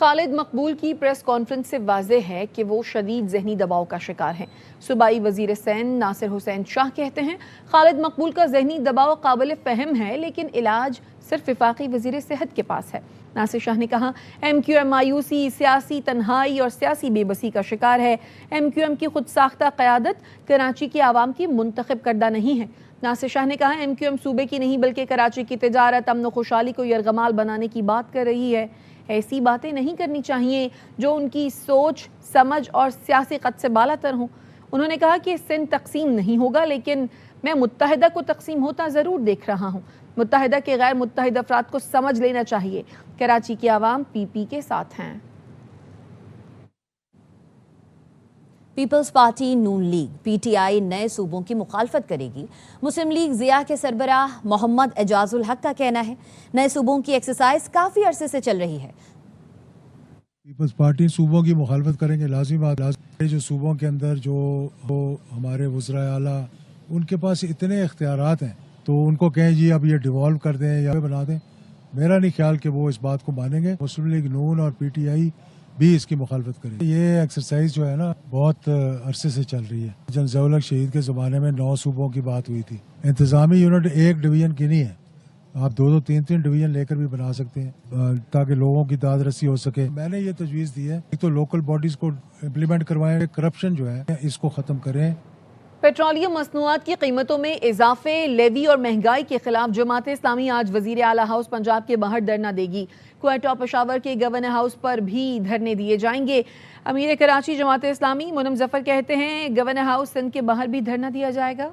خالد مقبول کی press conference سے واضح ہے کہ وہ شدید ذہنی دباؤ کا شکار ہیں۔ صوبائی وزیر سندھ ناصر حسین شاہ کہتے ہیں خالد مقبول کا ذہنی دباؤ قابل فہم ہے، لیکن علاج صرف وفاقی وزیر صحت کے پاس ہے۔ ناصر شاہ نے کہا ایم کیو ایم مایوسی، سیاسی تنہائی اور سیاسی بے بسی کا شکار ہے۔ ایم کیو ایم کی خود ساختہ قیادت کراچی کے عوام کی منتخب کردہ نہیں ہے۔ ناصر شاہ نے کہا ایم کیو ایم صوبے کی نہیں بلکہ کراچی کی تجارت، امن و خوشحالی کو یرغمال بنانے کی بات کر رہی ہے۔ ایسی باتیں نہیں کرنی چاہیے جو ان کی سوچ، سمجھ اور سیاسی قد سے بالا تر ہوں۔ انہوں نے کہا کہ سندھ تقسیم نہیں ہوگا، لیکن میں متحدہ کو تقسیم ہوتا ضرور دیکھ رہا ہوں۔ متحدہ کے غیر متحد افراد کو سمجھ لینا چاہیے کراچی کی عوام پی پی کے ساتھ ہیں۔ Peoples Party Noon League P T I نئے صوبوں کی مخالفت کرے گی۔ مسلم لیگ ضیاء کے سربراہ محمد اعجاز الحق کا کہنا ہے نئے صوبوں کی ایکسرسائز کافی عرصے سے چل رہی ہے۔ پیپلز پارٹی صوبوں کی مخالفت کریں گے، لازمی بات ہے۔ جو صوبوں کے اندر جو ہمارے وزرائے اعلیٰ ان کے پاس اتنے اختیارات ہیں تو ان کو کہیں جی اب یہ ڈیوالو کر دیں یا بنا دیں، میرا نہیں خیال کہ وہ اس بات کو مانیں گے۔ مسلم لیگ نون اور پی ٹی آئی بھی اس کی مخالفت کرے۔ یہ ایکسرسائز جو ہے نا بہت عرصے سے چل رہی ہے۔ جنرل ضیاء الحق شہید کے زمانے میں 9 صوبوں کی بات ہوئی تھی۔ انتظامی یونٹ ایک ڈویژن کی نہیں ہے، آپ 2-2, 3-3 ڈویژن لے کر بھی بنا سکتے ہیں تاکہ لوگوں کی داد رسی ہو سکے۔ میں نے یہ تجویز دی ہے ایک تو لوکل باڈیز کو امپلیمنٹ کروائیں، کرپشن جو ہے اس کو ختم کریں۔ پیٹرولیم مصنوعات کی قیمتوں میں اضافے، لیوی اور مہنگائی کے خلاف جماعت اسلامی آج وزیر اعلیٰ ہاؤس پنجاب کے باہر دھرنا دے گی۔ کوئٹہ اور پشاور کے گورنر ہاؤس پر بھی دھرنے دیے جائیں گے۔ امیر کراچی جماعت اسلامی منم ظفر کہتے ہیں گورنر ہاؤس سندھ کے باہر بھی دھرنا دیا جائے گا۔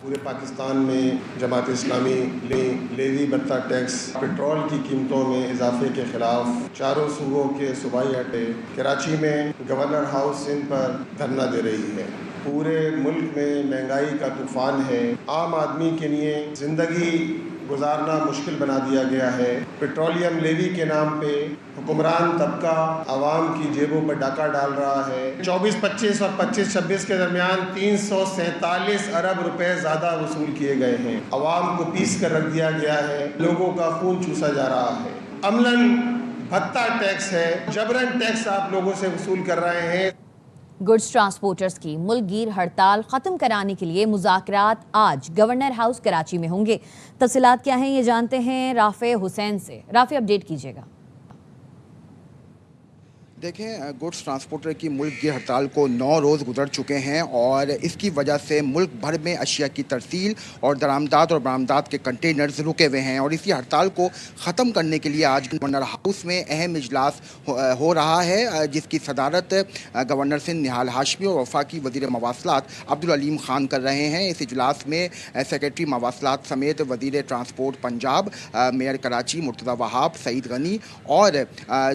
پورے پاکستان میں Jamaat Islami levy بھتہ tax, petrol کی قیمتوں میں اضافے کے خلاف چاروں صوبوں کے صوبائی اڈے کراچی میں گورنر ہاؤس سندھ پر دھرنا دے رہی ہے۔ پورے ملک میں مہنگائی کا طوفان ہے، عام آدمی کے لیے زندگی گزارنا مشکل بنا دیا گیا ہے۔ پیٹرولیم لیوی کے نام پہ حکمران طبقہ عوام کی جیبوں پر ڈاکہ ڈال رہا ہے۔ 24-25 اور 25-26 کے درمیان 347 ارب روپے زیادہ وصول کیے گئے ہیں۔ عوام کو پیس کر رکھ دیا گیا ہے، لوگوں کا خون چوسا جا رہا ہے۔ عملاً بھتہ ٹیکس ہے، جبراً ٹیکس آپ لوگوں سے وصول کر رہے ہیں۔ گڈز ٹرانسپورٹرز کی ملک گیر ہڑتال ختم کرانے کے لیے مذاکرات آج گورنر ہاؤس کراچی میں ہوں گے۔ تفصیلات کیا ہیں یہ جانتے ہیں رافع حسین سے۔ رافع اپڈیٹ کیجیے گا۔ دیکھیں گڈز ٹرانسپورٹر کی ملک گیر ہڑتال کو 9 روز گزر چکے ہیں اور اس کی وجہ سے ملک بھر میں اشیاء کی ترسیل اور درآمدات اور برآمدات کے کنٹینرز رکے ہوئے ہیں، اور اسی ہڑتال کو ختم کرنے کے لیے آج گورنر ہاؤس میں اہم اجلاس ہو رہا ہے، جس کی صدارت گورنر سندھ نہال ہاشمی اور وفاقی وزیر مواصلات عبدالعلیم خان کر رہے ہیں۔ اس اجلاس میں سیکریٹری مواصلات سمیت وزیر ٹرانسپورٹ پنجاب، میئر کراچی مرتضی وہاب، سعید غنی اور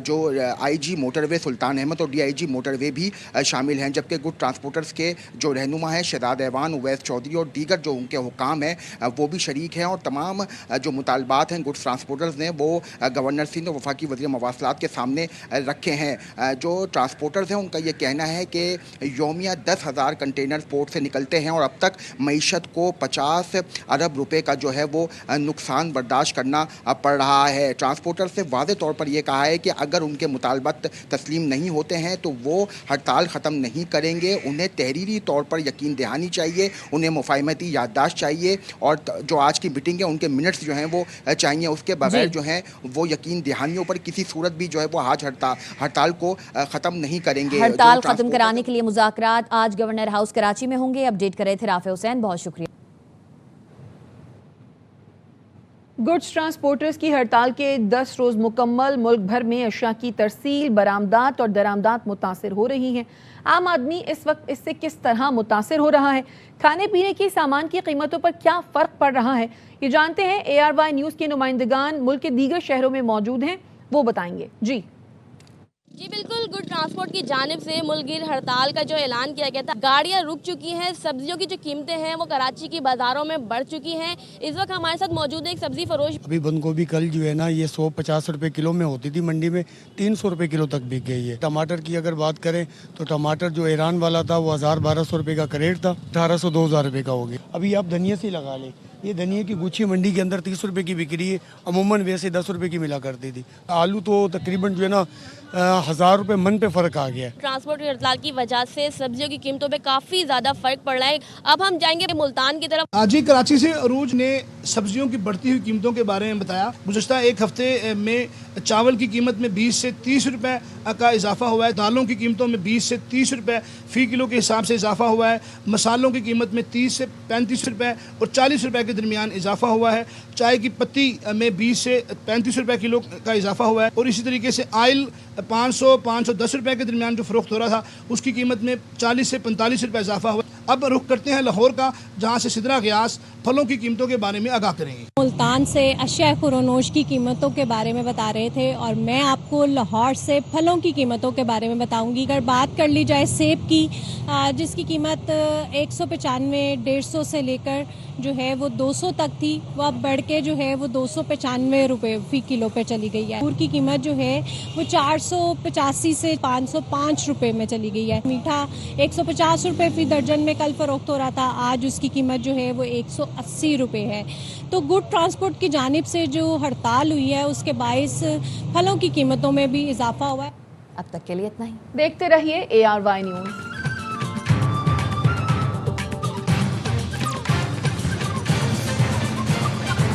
جو آئی جی موٹر وے سلطان احمد اور ڈی آئی جی موٹر وے بھی شامل ہیں، جبکہ گڈ ٹرانسپورٹرز کے جو رہنما ہیں شہزاد ایوان، اویس چودھری اور دیگر جو ان کے حکام ہیں وہ بھی شریک ہیں، اور تمام جو مطالبات ہیں گڈ ٹرانسپورٹرز نے وہ گورنر سندھ اور وفاقی وزیر مواصلات کے سامنے رکھے ہیں۔ جو ٹرانسپورٹرز ہیں ان کا یہ کہنا ہے کہ یومیہ 10,000 کنٹینر پورٹ سے نکلتے ہیں اور اب تک معیشت کو 50 ارب روپے کا جو ہے وہ نقصان برداشت کرنا پڑ رہا ہے۔ ٹرانسپورٹر سے واضح طور پر یہ کہا ہے کہ اگر ان کے مطالبات تسلیم نہیں ہوتے ہیں تو وہ ہڑتال ختم نہیں کریں گے۔ انہیں تحریری طور پر یقین دہانی چاہیے، انہیں مفاہمتی یادداشت چاہیے، اور جو آج کی میٹنگ ہے ان کے منٹس جو ہیں وہ چاہیے۔ اس کے بغیر جو ہیں وہ یقین دہانیوں پر کسی صورت بھی جو ہے وہ آج ہڑتال کو ختم نہیں کریں گے۔ ہڑتال ختم کرانے کے لیے مذاکرات آج گورنر ہاؤس کراچی میں ہوں گے۔ اپڈیٹ کر رہے تھے رافع حسین، بہت شکریہ۔ گڈز ٹرانسپورٹرز کی ہڑتال کے 10 روز مکمل، ملک بھر میں اشیاء کی ترسیل، برآمدات اور درآمدات متاثر ہو رہی ہیں۔ عام آدمی اس وقت اس سے کس طرح متاثر ہو رہا ہے؟ کھانے پینے کی سامان کی قیمتوں پر کیا فرق پڑ رہا ہے؟ یہ جانتے ہیں ARY نیوز کے نمائندگان ملک کے دیگر شہروں میں موجود ہیں، وہ بتائیں گے۔ جی بالکل، گڈ ٹرانسپورٹ کی جانب سے ملک گیر ہڑتال کا جو اعلان کیا گیا تھا، گاڑیاں رک چکی ہیں۔ سبزیوں کی جو قیمتیں ہیں وہ کراچی کی بازاروں میں بڑھ چکی ہیں۔ اس وقت ہمارے ساتھ موجود ہے ایک سبزی فروش۔ ابھی بند گوبھی کل جو ہے نا یہ 150 روپے کلو میں ہوتی تھی، منڈی میں 300 روپے کلو تک بک گئی ہے۔ ٹماٹر کی اگر بات کریں تو ٹماٹر جو ایران والا تھا وہ 1000-1200 روپے کا کریٹ تھا، 1800-2000 روپے کا ہو گیا۔ ابھی آپ دھنیا سے لگا لیں، یہ دھنیا کی گچھی منڈی کے اندر 30 روپے کی بک رہی ہے، عموماً ویسے 10 روپے کی ملا کرتی تھی. آلو تو تقریباً جو ہے نا 1000 روپے من پہ فرق آ گیا ہے. ٹرانسپورٹ کی ہڑتال کی وجہ سے سبزیوں کی قیمتوں پہ کافی زیادہ فرق پڑ رہا ہے. اب ہم جائیں گے ملتان کی طرف. آج ہی کراچی سے عروج نے سبزیوں کی بڑھتی ہوئی قیمتوں کے بارے میں بتایا. گزشتہ ایک ہفتے میں چاول کی قیمت میں 20 سے 30 روپے کا اضافہ ہوا ہے. دالوں کی قیمتوں میں 20 سے 30 روپے فی کلو کے حساب سے اضافہ ہوا ہے. مسالوں کی قیمت میں 30 سے 35 روپے اور 40 روپے کے درمیان اضافہ ہوا ہے. چائے کی پتی میں 20 سے 35 روپے کلو کا اضافہ ہوا ہے. اور اسی طریقے سے آئل 510 روپے کے درمیان جو فروخت ہو رہا تھا اس کی قیمت میں 40 سے 45 روپے اضافہ ہوا. اب رخ کرتے ہیں لاہور کا، جہاں سے سدرا غیاث پھلوں کی قیمتوں کے بارے میں آگاہ کریں گے. ملتان سے اشیاء خورونوش کی قیمتوں کے بارے میں بتا رہے تھے اور میں آپ کو لاہور سے پھلوں کی قیمتوں کے بارے میں بتاؤں گی. اگر بات کر لی جائے سیب کی، جس کی قیمت 195 150 سے لے کر جو ہے وہ 200 تک تھی، وہ اب بڑھ کے جو ہے وہ 295 روپے فی کلو پہ چلی گئی ہے. انگور کی قیمت جو ہے وہ 485 سے 505 روپے میں چلی گئی ہے. میٹھا 150 روپے فی درجن میں کل فروخت ہو رہا تھا، آج اس کی قیمت جو ہے وہ 180 روپے ہے. تو گڈ ٹرانسپورٹ کی جانب سے جو ہڑتال ہوئی ہے اس کے باعث پھلوں کی قیمتوں میں بھی اضافہ ہوا ہے. اب تک کے لیے اتنا ہی. دیکھتے رہیے ARY نیوز.